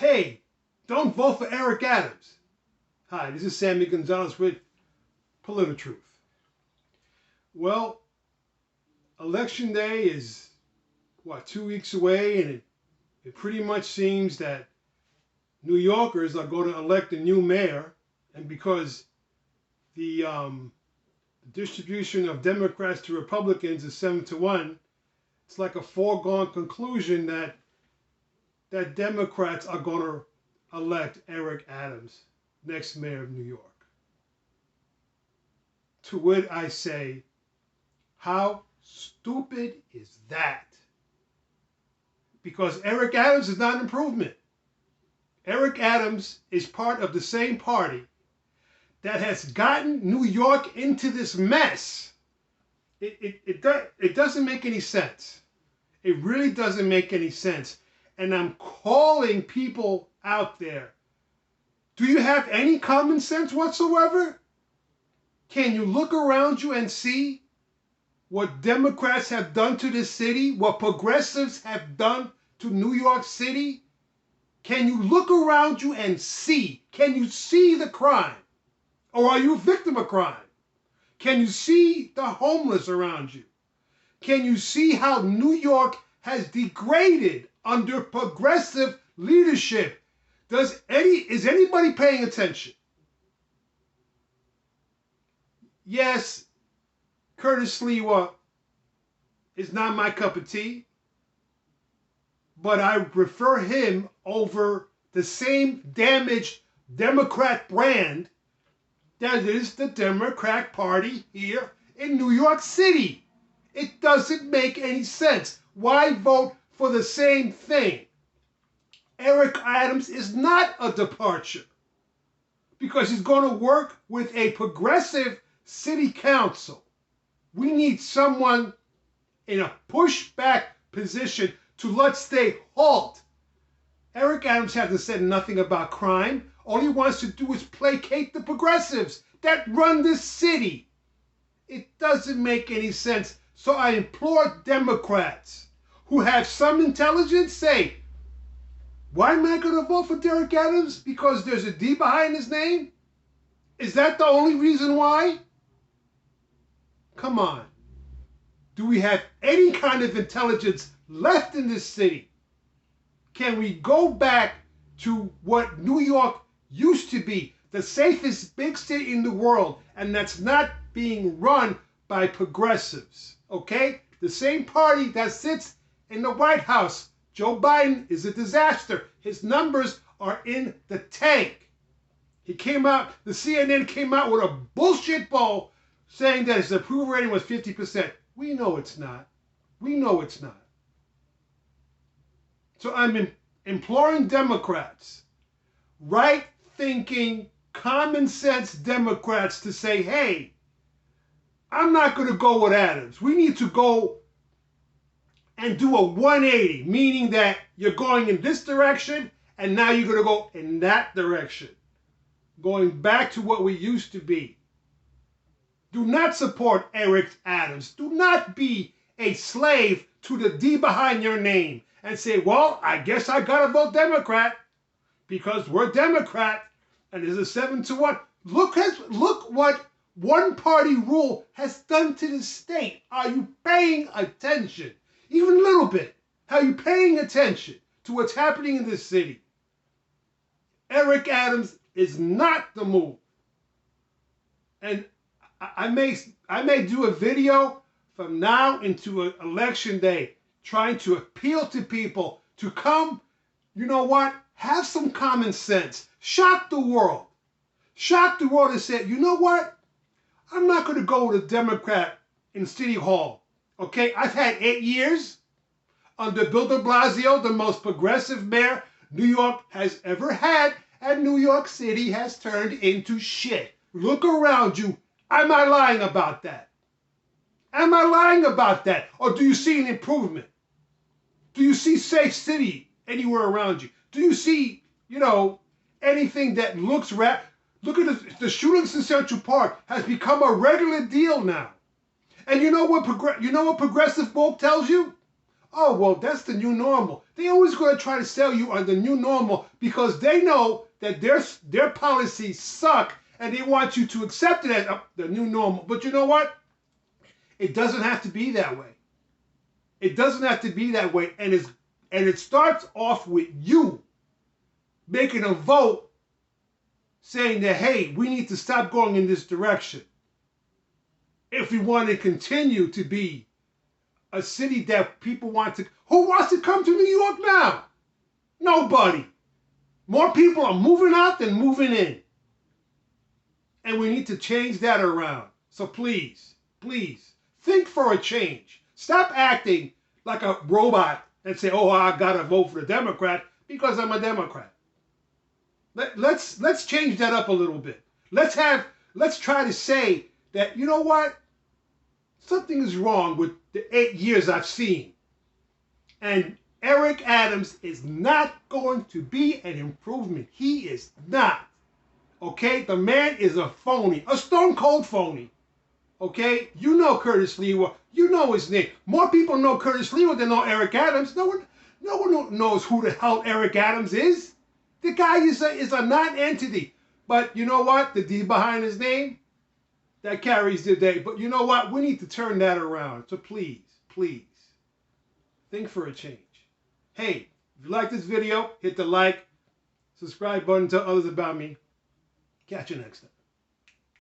hey, don't vote for Eric Adams. Hi, this is Sammy Gonzalez with Polito-Truth. Well, Election Day is, 2 weeks away, and it pretty much seems that New Yorkers are going to elect a new mayor, and because the distribution of Democrats to Republicans is 7-1, it's like a foregone conclusion that Democrats are going to elect Eric Adams next mayor of New York. To which I say, how stupid is that? Because Eric Adams is not an improvement. Eric Adams is part of the same party that has gotten New York into this mess. It doesn't make any sense. It really doesn't make any sense. And I'm calling people out there. Do you have any common sense whatsoever? Can you look around you and see what Democrats have done to this city? What progressives have done to New York City? Can you look around you and see? Can you see the crime? Or are you a victim of crime? Can you see the homeless around you? Can you see how New York has degraded under progressive leadership? Is anybody paying attention? Yes, Curtis Sliwa is not my cup of tea, but I prefer him over the same damaged Democrat brand that is the Democrat Party here in New York City. It doesn't make any sense. Why vote for the same thing? Eric Adams is not a departure because he's going to work with a progressive city council. We need someone in a pushback position to, let's say, halt. Eric Adams hasn't said nothing about crime. All he wants to do is placate the progressives that run this city. It doesn't make any sense. So I implore Democrats who have some intelligence, say, why am I going to vote for Derek Adams? Because there's a D behind his name? Is that the only reason why? Come on. Do we have any kind of intelligence left in this city? Can we go back to what New York used to be, the safest big city in the world, and that's not being run by progressives, okay? The same party that sits in the White House. Joe Biden is a disaster. His numbers are in the tank. He came out, the CNN came out with a bullshit ball saying that his approval rating was 50%. We know it's not. We know it's not. So I'm imploring Democrats, right-thinking, common-sense Democrats to say, hey, I'm not going to go with Adams. We need to go and do a 180, meaning that you're going in this direction and now you're going to go in that direction. Going back to what we used to be. Do not support Eric Adams. Do not be a slave to the D behind your name and say, well, I guess I got to vote Democrat because we're Democrat and there's a 7-1. Look what one-party rule has done to the state. Are you paying attention? Even a little bit. Are you paying attention to what's happening in this city? Eric Adams is not the move. And I may do a video from now into Election Day trying to appeal to people to come, you know what, have some common sense. Shock the world. Shock the world and say, you know what, I'm not going to go with a Democrat in City Hall. Okay, I've had 8 years under Bill de Blasio, the most progressive mayor New York has ever had, and New York City has turned into shit. Look around you. Am I lying about that? Am I lying about that? Or do you see an improvement? Do you see safe city anywhere around you? Do you see, anything that looks Look at the shootings in Central Park has become a regular deal now. And you know what progressive woke tells you? oh, well, that's the new normal. They always going to try to sell you on the new normal because they know that their policies suck and they want you to accept it as the new normal. But you know what? It doesn't have to be that way. It doesn't have to be that way. And it starts off with you making a vote saying that, hey, we need to stop going in this direction if we want to continue to be a city that people want to... Who wants to come to New York now? Nobody. More people are moving out than moving in. And we need to change that around. So please, please, think for a change. Stop acting like a robot and say, oh, I got to vote for the Democrat because I'm a Democrat. Let's change that up a little bit. Let's try to say that, you know what? Something is wrong with the 8 years I've seen. And Eric Adams is not going to be an improvement. He is not. Okay? The man is a phony. A stone cold phony. Okay? You know Curtis Lewa. You know his name. More people know Curtis Lewa than know Eric Adams. No one knows who the hell Eric Adams is. The guy is a non-entity. But you know what? The D behind his name? That carries the day. But you know what? We need to turn that around. So please, please, think for a change. Hey, if you like this video, hit the like, subscribe button, tell others about me. Catch you next time.